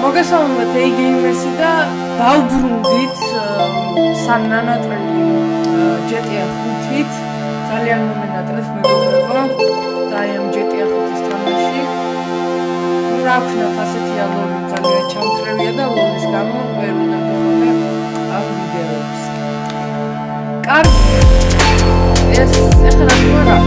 მოგესალმებით A-Gamers-ი და დავბრუნდით სანანატრელი GTA 5-ით. ძალიან მომენატრებს მეგობრებო და აი ამ GTA 5-ის თამაში. რა ვქნათ ასეთი ალორი ძალიან ჩამწრევია და ლოლის გამო ვერ უნდა გიხონე ამ ვიდეოებს. კარგი. ეს ეხლა რა?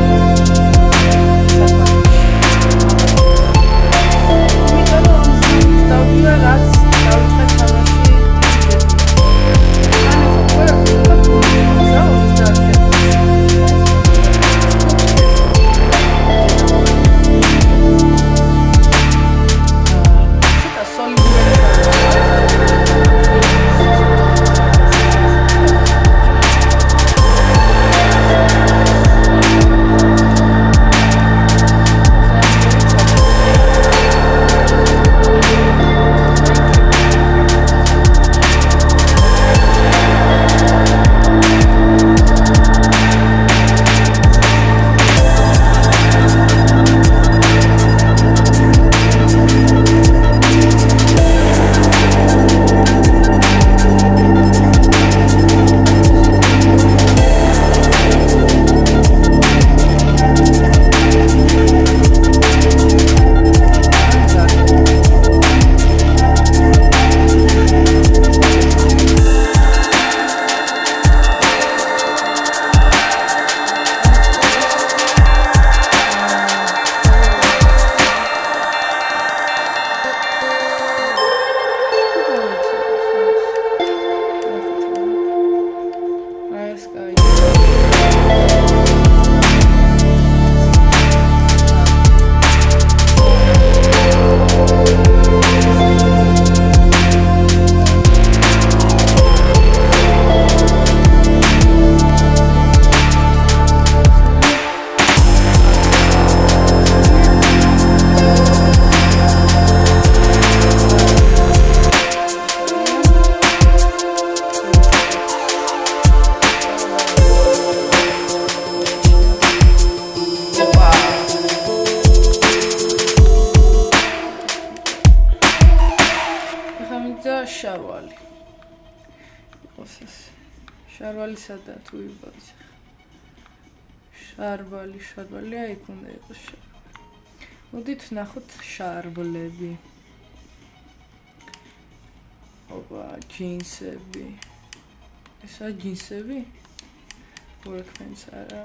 შარვალი სადა თუ იბოძ შარვალი აი უნდა იყოს შარვალი მოდით ნახოთ შარბლები ოპა ჯინსები ესა ჯინსები workpants არა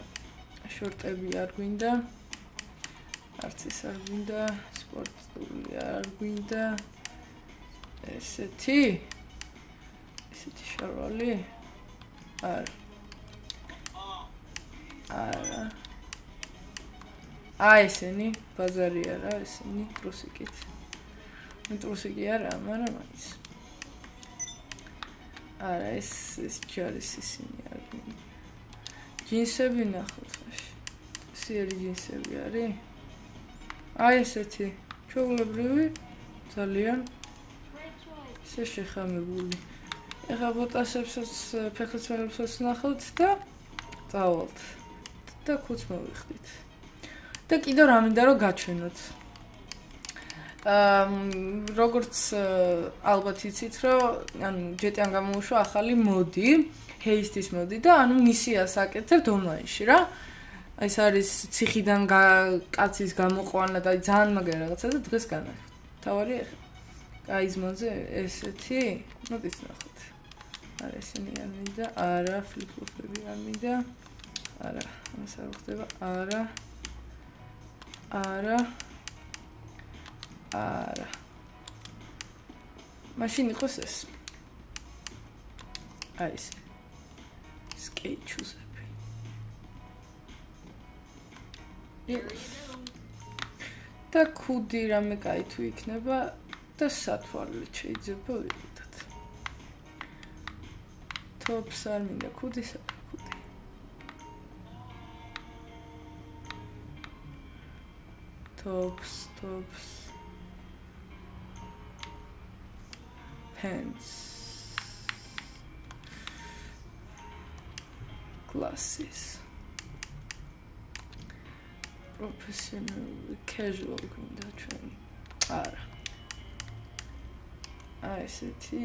შორტები არ გვინდა არც ეს არ გვინდა სპორტული არ გვინდა ესეთი შარვალი არა ესენი ბაზარი არა ესენი ტრუსიკით ტრუსიკი არა მაგრამ ის არა ეს ჯარის ისინი არ ჯინსები ნახოთ სიერი ჯინსები არის ესეთი ჩოგლებრივი ძალიან ესე შეხამებული ეხლა ბოტასებსაც ფეხლისმელებსაც ნახავთ და წავალთ და ხუთს მოვიხდით და კიდევ რა მინდა რომ გაჩვენოთ როგორც ალბათ იცით რომ ანუ GTA-ან გამოუშვა ახალი მოდი ჰეისტის მოდი და ანუ მისიას აკეთებთ ონლაინში რა ეს არის ციხიდან კაცის გამოყვანა და ძალიან მაგარი რაღაცა და დღეს განახთ თავარი ეხლა გაიზმოზე ესეთი მოდით ნახოთ არა ესენი არ მინდა არა ფლიპ-ფლოპები არ მინდა არა ამას არ ხდება არა მაშინ იყოს ეს აი ეს skate shoes-ები და ქუდი რამე კაი თუ იქნება და სათვალე შეიძლება ვიყიდოთ tops არ მინდა ქუდი tops pants glasses professional casual გვინდა ჩვენ არა აი ესეთი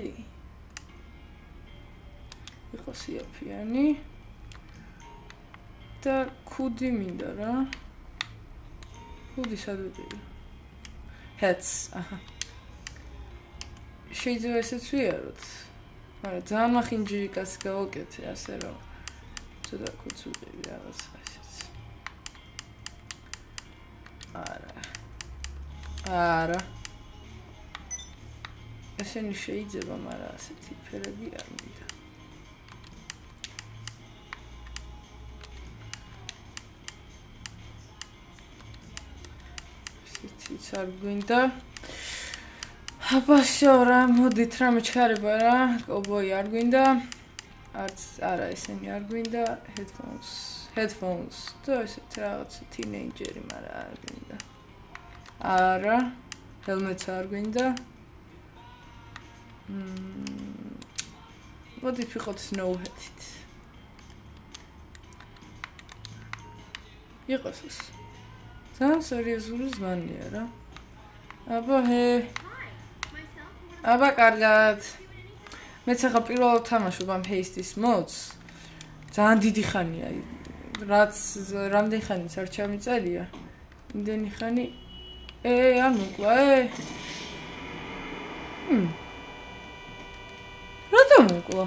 იყოს იაფიანი და ქუდი მინდა რა ქუდი სად ვიყიდე hats აჰა შეიძლება ესეც ვიაროთ მაგრამ ძალიან მახინჯიკას გავაკეთე ასე რომ ცოტა ქუდს ვიყიდე რაღაც ასეც არა ესენი შეიძლება მაგრამ ასეთი ფერები არ მინდა ისიც არ გვინდა აბაშო რა მოდით რამე ჩქარება რა კობოი არ გვინდა არც არა ესენი არ გვინდა headphones და ესეთ რაღაც teenager-ი მაგრამ არ გვინდა არა helmet-ს არ გვინდა მოდით ვიყოთ snow hat-ით იყოს ეს ძალიან სერიოზული ზმანია რა აბა კარგად მეც ახლა პირველად თამაშობ ამ Haste-ის mods ძალიან დიდი ხანია რაც რამდენი ხანიც არ ჩამიწერია იმდენი ხანი არ მოკლა რატომ მოკლა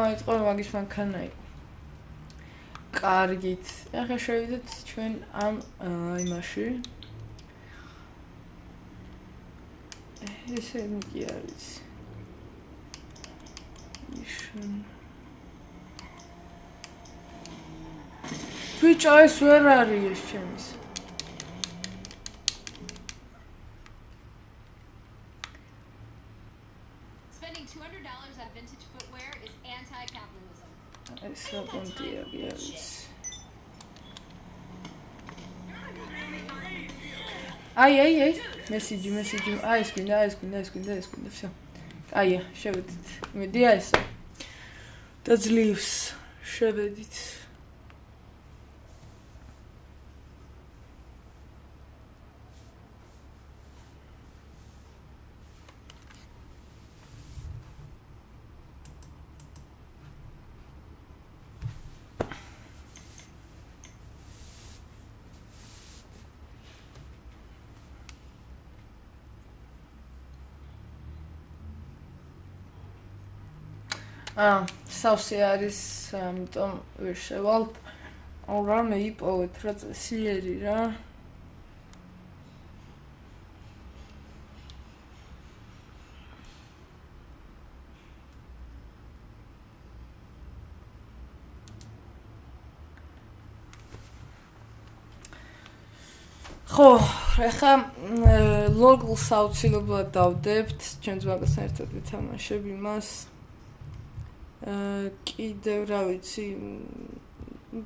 აი წყო მაგის მანქანა იყო კარგით ახლა შევიდეთ ჩვენ ამ იმაში ესე კი არის ბიჭო ეს ვერ არის ეს ჩემის Spending $200 on vintage footwear is anti-capitalism. ეს საკონტია არის აი მესიჯი ეს გვინდა всё აია შევედით მედია ესა და ძლივს შევედით სავსე არის, ამიტომ ვერ შევალთ. რამე იპოვეთ რა წესიერი რა. ხო, ახლა ლოგლს აუცილებლად დავდებთ, ჩვენს მაგასთან ერთად ვეთამაშებ იმას. კიდევ რა ვიცი,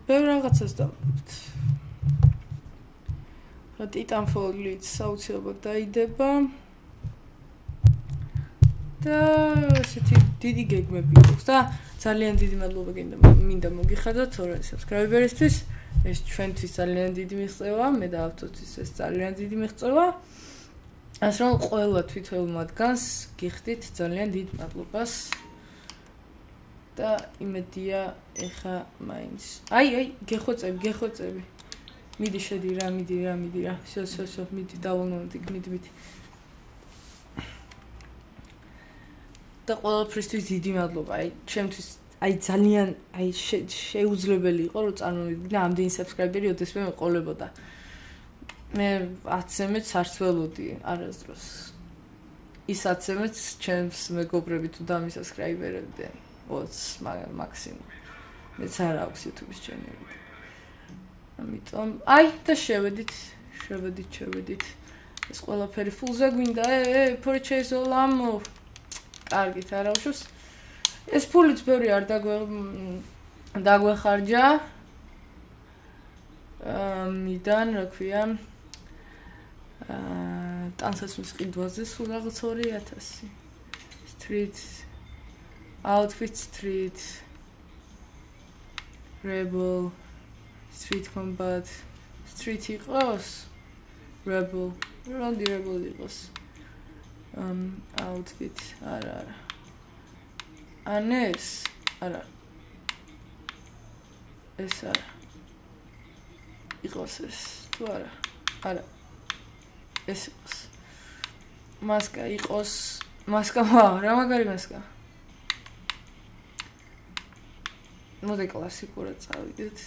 ბევრ რაღაცას დავდებთ. Titanfall-იც აუცილებლად დაიდება. და ესეთი დიდი გეგმები აქვს და ძალიან დიდი მადლობა მინდა მოგიხადოთ 2 subscriber-ისთვის. ეს ჩვენთვის ძალიან დიდი მიღწევა, მე და ავთოთვის ეს ძალიან დიდი მიღწევა. ასე რომ ყველა თვითონ მათგანს გიხდით ძალიან დიდ მადლობას. და იმედია ეხა მაინც. აი, გეხვეწები. მიდი შედი რა. всё, მიდი დავუნოდი, მიდი. და ყველაფრისთვის დიდი მადლობა. აი, ჩემთვის ძალიან შეუძლებელი იყო რომ წარმოვიდგინე ამდენი subscriber-ი ოდესმე მეყოლებოდა. მე 10-მეც არც ველოდი არასდროს. ის 10-მეც ჩემს მეგობრები თუ დამი subscriber-ებდნენ. 20 მაქსიმუმ. მეც არ აქვს YouTube-ის ჩანელი. ამიტომ და შევედით. ეს ყველაფერი ფულზე გვინდა. purchase all ammo. კარგით არა უშავს. ეს ფულიც ბევრი არ დაგვეხარჯა. მიდან რა ქვია? ტანსაცმლის ყიდვაზე სულ რაღაც 2000. Street Outfit Street Rebel Street Combat Street იყოს Rebel Rebel იყოს outfit არა. Anes არა. ეს არა. იყოს ეს თუ არა. არა. ეს იყოს. მასკა იყოს. მასკა რა მაგარი მასკა. მოდი კლასიკურად წავიდეთ.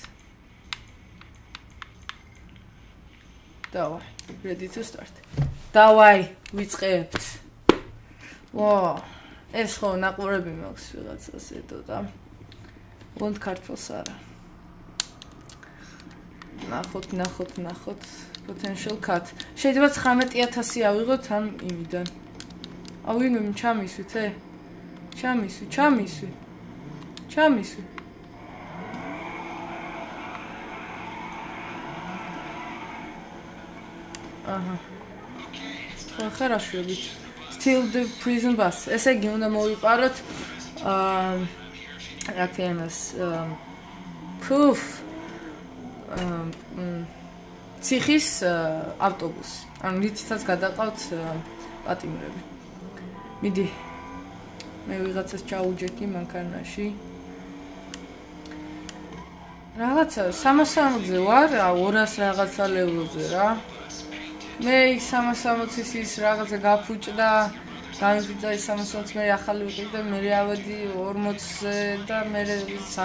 Давай, ready to start. Давай, ვიწყებთ. ვა, ეს ხო ნაყურები მაქვს ვიღაცას ეტოდა. ვონთ ქართულს არა. ნახოთ. Potential cut. შეიძლება 19000 ავიღოთ ამ იმიდან. ავინო ჩამისვით, ჩამისვი. აჰა. ხარაშობით. Still the prison bus. ესე იგი უნდა მოვიყაროთ აკენას proof ციხის ავტობუსი. ანუ ნიცითაც გადაყავთ პატიმრები. მიდი. მე ვიღაცას ჩაუჯექი მანქანაში. რაღაცა 360-ზე ვარ, 200 რაღაცა ლეველზე რა. მე 360-ის ის რაღაცა გაფუჭდა, გამიფიჭდა ის 360 მე ახალი ვიყიდა, მე ავედი 40-ზე და მე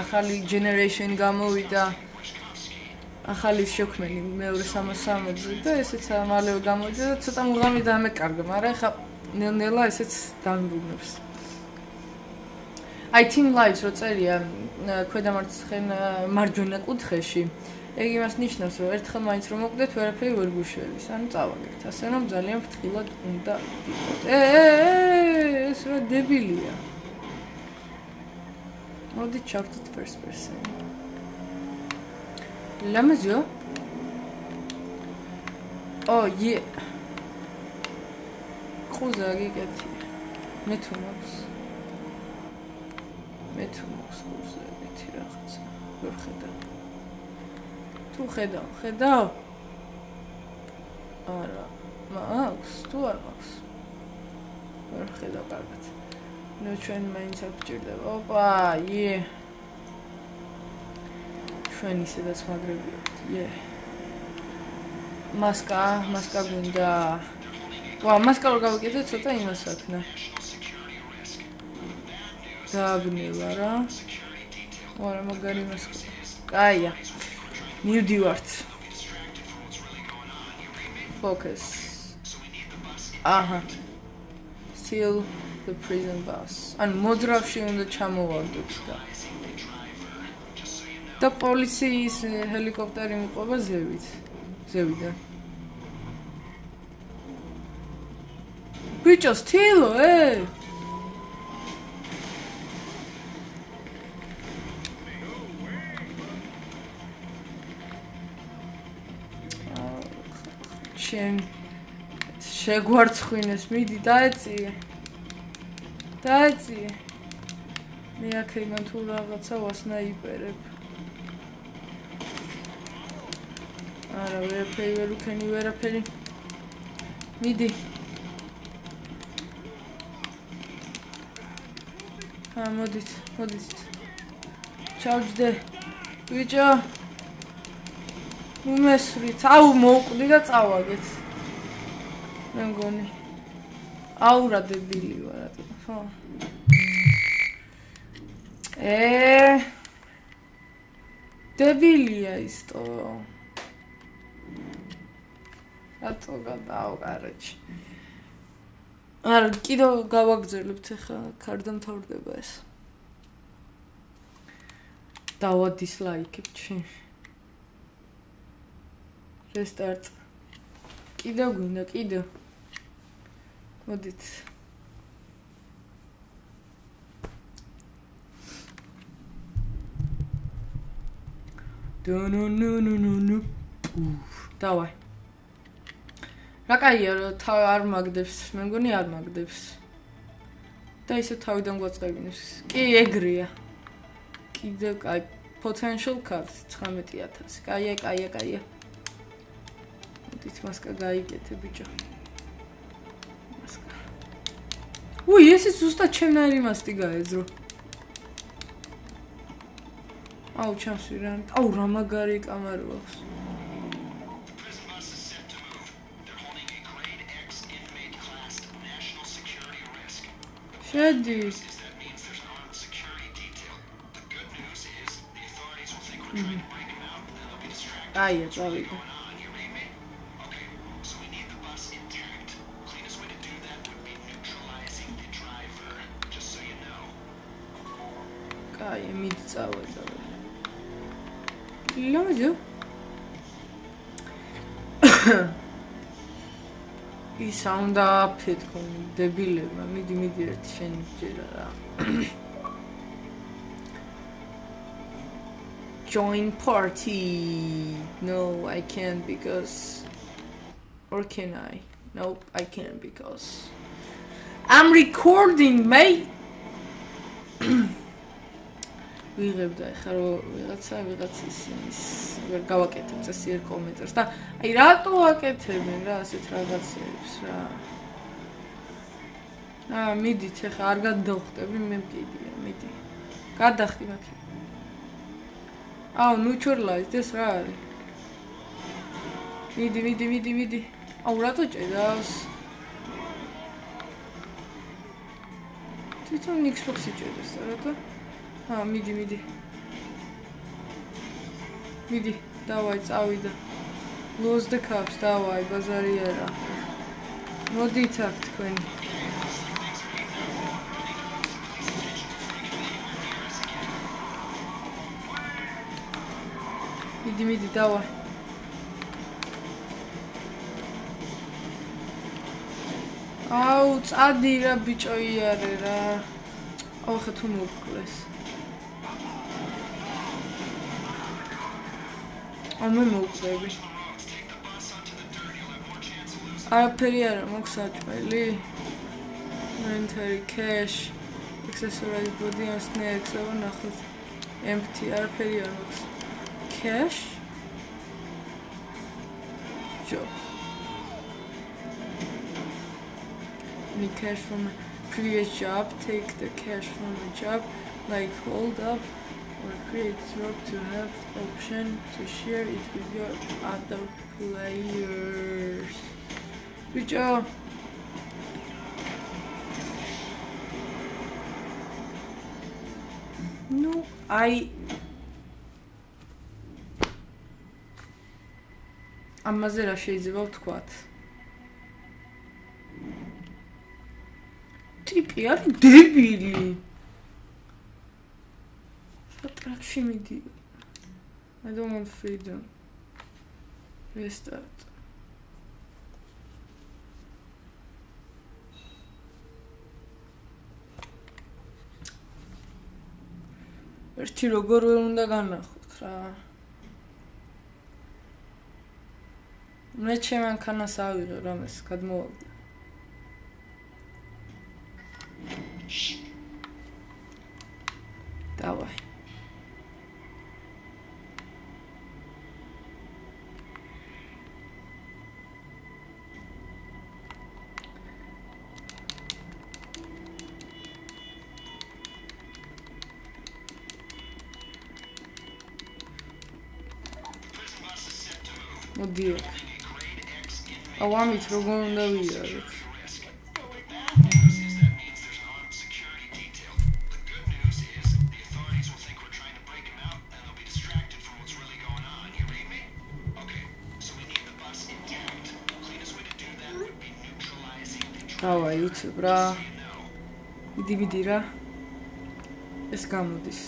ახალი generation გამოვიდა. ახალი შექმენი მეორე 360-ზე და ესეც მალევე გამოვიდა და ცოტა მუღამი დამეკარგა, მაგრამ ეხა ნელ-ნელა ესეც დამიბრუნებს. I team lives რო წერია ქვედამარცხენ მარჯვენა კუთხეში. ეგ იმას ნიშნავს, რომ ერთხელ მაინც რომ მოკდეთ, ვერაფერი ვერ გუშველის. ანუ წავაგეთ. ასე რომ ძალიან ფრთხილად უნდა ვიყოთ. ეს რა დებილია. მოდი ჩავთვით first person. La mesure. Oh, yeah. خوزه گیتی. میتونم خوزه گیتی راحت. برخدا. تو خدا. آره. ماکس تو ماکس. برخدا قربت. نوچون من سبجرده. اوپا یه. ჩვენ ისედაც მაგრებიოთ. მასკა გვინდა. ვა, მასკა რო გავიკეთე, ცოტა იმას აქნა. დააბნევა რა. ვარა მაგარი მასკა. კაია. მივდივართ. Focus. აჰა. Still the prison bus. ან მოძრავში უნდა ჩამოვარდოთ და და პოლიციის ჰელიკოპტერი მიყვება ზევიდან. ბიჭო, სტილო, ჩემ შეგვარცხინეს, მიდი დაეწიე. მე აქედან თუ რაღაცა ვასნაიპერებ. არა, ვერაფერი. მიდი. მოდით. ჩავჯდე. ბიჭო. უმესვრით. აუ, მოვკვდი და წავაგეთ. მე მგონი. აუ, რა დებილი ვარ, ხო. დებილია ისტო. ატო გადავყარეჩი. არა, კიდევ გავაგზავნებთ ახლა, კარდამთავრდება ეს. დავადისლაიქებჩი. Restart. კიდევ გვინდა. მოდით. ნუ. დავაი. რა კაია, რომ არ მაგდებს, მე მგონი არ მაგდებს. და ისე თავიდან გვაწყებინებს. კი, ეგრეა. კიდევ კაი, potential cut 19000. კაია. მოდით მასკა გაიგეთე, ბიჭო. მასკა. უი, ეს ზუსტად ჩემნაირი მასტი გაეძრო. აუ, ჩამს ვირან. აუ, რა მაგარი კამარა აქვს. შედის. აია, წავიდე. კაი, მიდწავედა. ლოზო. ის უნდა ფეთქონ დებილებმა, მიდი ერთი შენი ჯერა რა. Join party. No, I can't because or can I? Nope, I can't because I'm recording, mate. ვიღებდა ხა რომ ვიღაცის ის ვერ გავაკეთებ წესიერ კომენტარს და აი რატო ვაკეთებენ რა ასეთ რაღაცებს რა. მიდით ხა არ გადავხტები მე მგებია, მიდი. გადახტი მაქ. აუ, neutralize ეს რა არის? მიდი. აუ, რატო ჭედავს? თვითონ Xbox-ი ჭედავს, რატო? მიდი. დავაი, წავიდა. Lose the cups, დავაი, ბაზარი არა. მოდით აქ თქვენი. მიდი, დავაი. აუ, წადი რა ბიჭო იარე რა. აუ, ხა თუ მოვკლეს. მე მოვკვდები. არაფერი არა მაქვს საჭმელი. Inventory cash. Accessories body and snacks. ნახოთ. Empty არაფერი არ მაქვს. Cash. Job. Need cash from a previous job. Take the cash from the job. Like hold up. Or create drop to have option to share it with your other players. Good job. No, ამაზე რა შეიძლება ვთქვათ? ტიპი არის დებილი. Traction midi. I don't want freedom. Restart. ერთი როგორ ვერ უნდა განახოთ რა. მე ჩემ ანქანას ავიღე რამეს გადმოვაგდე. დავაი. მოდი. ავამით როგორ უნდა ვიაროთ? დავაი, უცებ რა. მიდი რა. ეს გამოდის.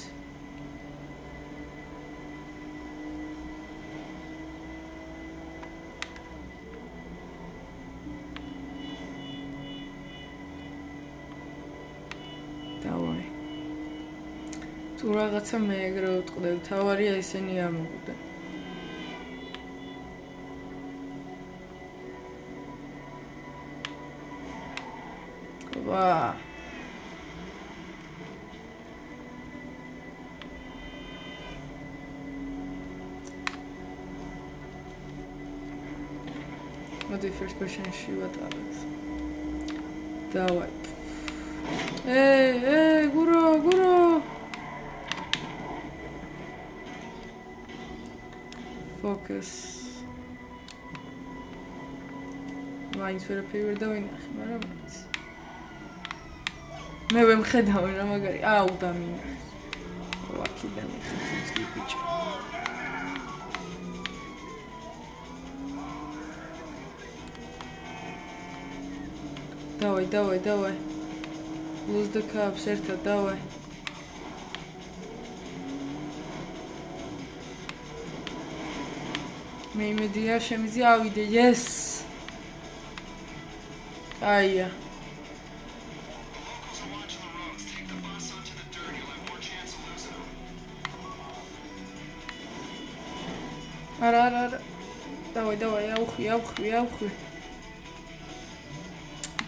თუ რაღაცა მე ეგრე ვტყდები, თავარია ესენი ამოგვდე. ვა. მოდი first person-ში ვატარებ. დავაი. Guro. Focus. მაინც ვერაფერი ვერ დავინახე, მაგრამ მაინც. მე ვემხედავენ რა მაგარი. აუ დამინახეს. ვაკიდან ეხი ბიჭო. Давай. Lose the cups, ერთად, давай. მე იმედია შემიძლია ავიდე, yes. Aia. Ara. Давай, ავხვი.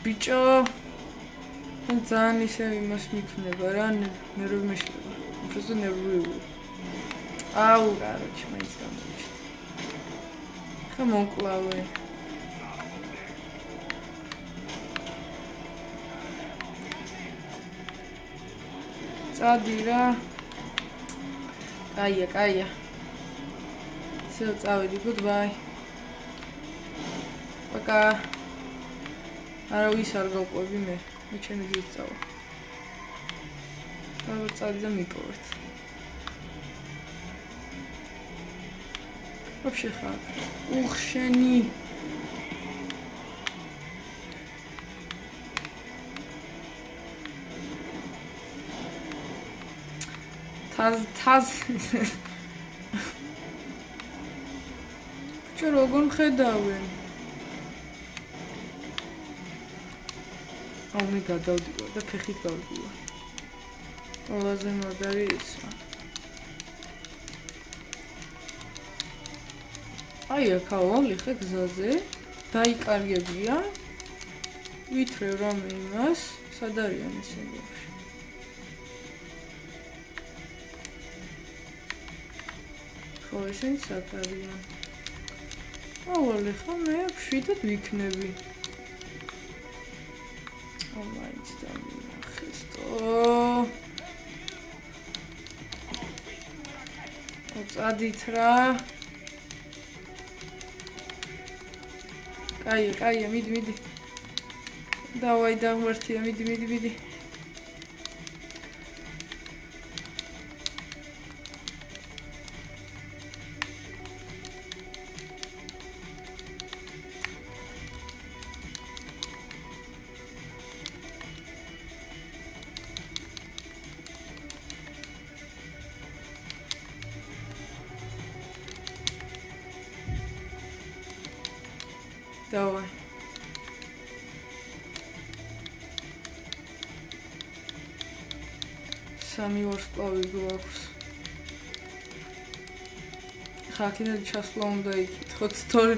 Bicho. ძალიან ისე იმას მიქნება რა, ნერვი მეშლება. просто ნერვიული. აუ, კაროჩი, მაინც გამოიჩინე. ხა მომკლავე. წადი რა. კაია. всё, წავედი, goodbye. Пока. არავის არ გავყვები მე ჩემი ძიძავა. წადი და მიპოვეთ. вообще ხარ. შენი. თაზ. ჩო როგორ მხედავენ? მე გადავდივარ და ფეხით გავდივარ. ყველაზე მაგარი ისა. აი ახალი ხე გზაზე დაიკარგებია. ვითრევ რამე იმას, სად არიან ესენი? ხო ესენი სად არიან? ავალე ხო მე შვიდად ვიქნები. Majdź tam, Chrysto. Odaditra. Kaja, midi. Dawaj, Martia, midi. Давай. Самი ვარსკვლავი გვაქვს. ხა კიდე ჩასვლა უნდა იკითხოთ თორე.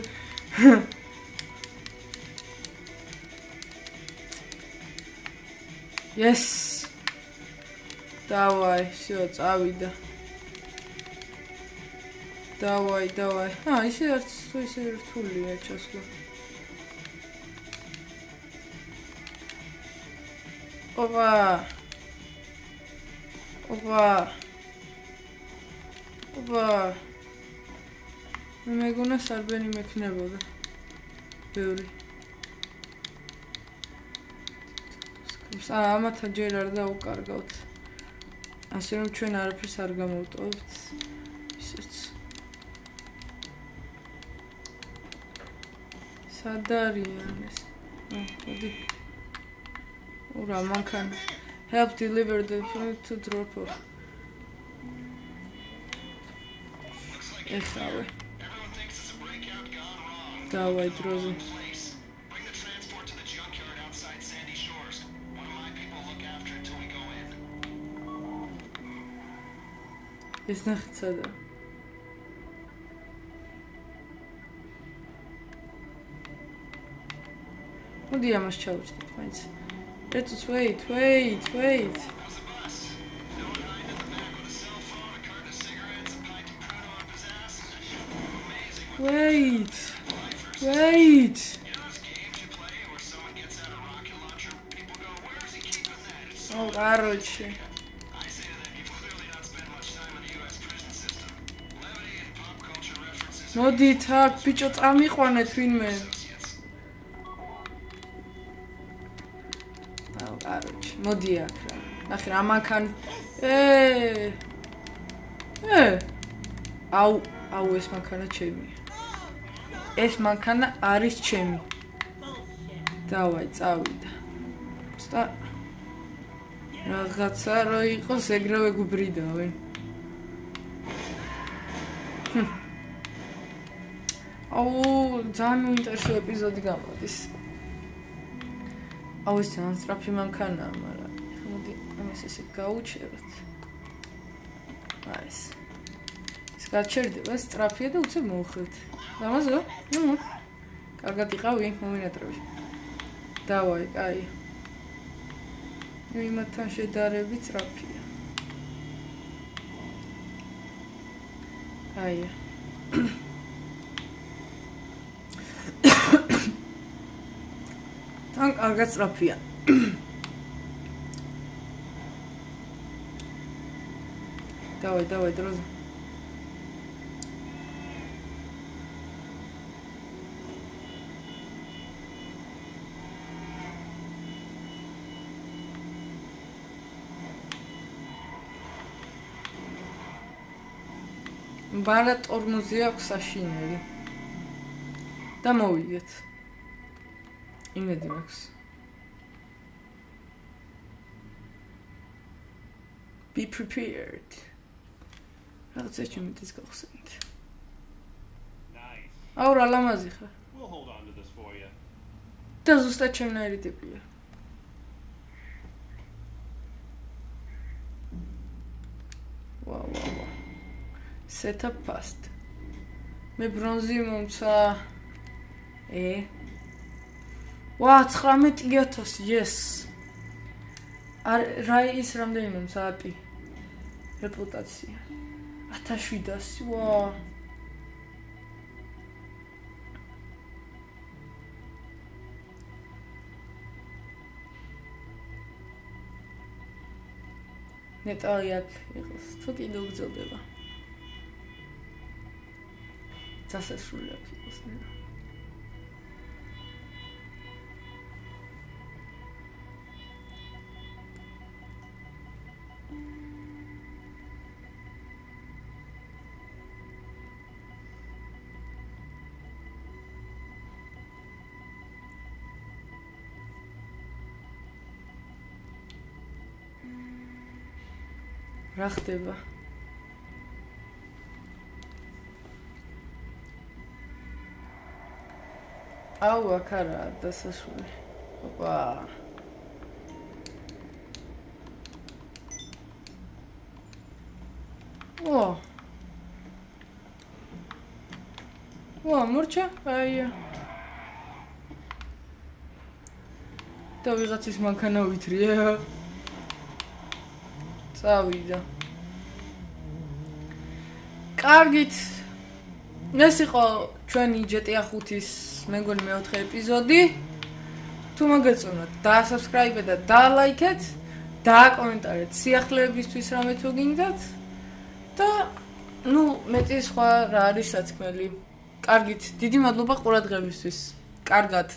Yes. Давай, всё, წავიდა. Давай. ისე რთულია ჩასვლა. Опа. მე მეგონა სარბენი მექნებოდა. ბევრი. ამათა ჯერ არ დაუკარგავთ. ასე რომ ჩვენ არაფერს არ გამოვტოვებთ. ისეც. სად არიან ეს? მოდი. Ura, man can help deliver the food to drop off. Everyone thinks it's a breakout gone wrong. Давай, Дроза. Bring the transport to the junkyard outside Sandy Shores. One of my people look after it till we go in. It's not sada. მოდი ამას ჩავჭდით, მაინც. Let's wait. Wait. You know those games you play where someone gets out a rocket launcher, people go, where is he keeping that? Oh, короче. მოდით აქ ბიჭო წამიყვანეთ ვინმე. აუ, короче, მოდი აქ რა. ნახე რა მანქან. აუ ეს მანქანა ჩემი. ეს მანქანა არის ჩემი. დავაი, წავიდა. სტა რაღაცა რო იყოს ეგრევე გუბრიდავენ. აუ, ძალიან ინტერესო ეპიზოდი გამოდის. აუ, ეს ძალიან სწრაფი მანქანაა, მაგრამ მოდი ამას ესე გაუჩეროთ. აი ეს. ეს გაჩერდება, სწრაფია და უცებ მოვხდით. დამაზო? ნუ. კარგად იყავი, მომინატრები. დავაი, კაი. იმათთან შედარებით სწრაფია. კაია. თან კარგად სწრაფია. დავაი, დროზე. ბარა ტორმოზი აქვს საშინელი. და მოვიგეთ. იმედი მაქვს. Be prepared. რაღაცა ჩემთვის გავხსენით. Nice. აუ რა ლამაზი ხარ. We'll hold on to this for you. და ზუსტად ჩემნაირი ტიპია. Wow. Set up fast. მე ბრონზი მომცა. ვა 19000, yes. რა ის რამდენი მომცა აპი? რეპუტაცია. 1700, ვა. მეტალი აქ იყოს, თუ კიდევ გძელდება. დასასრული აქ იყოს, ნელა. რა ხდება? აუ, აქ არა დასასრული. ოპა. ვა, მორჩა? აია. და ვიღაცის მანქანა ვითრია. წავიდა. კარგით. ეს იყო ჩვენი GTA 5-ის მეგონი მეოთხე ეპიზოდი. თუ მოგეწონათ, დაასაბსკრაიბეთ და დაალაიქეთ, დააკომენტარეთ სიახლეებისთვის რამე თუ გინდათ და ნუ მეტი სხვა რა არის სათქმელი. კარგით, დიდი მადლობა ყურადღებისთვის. კარგად.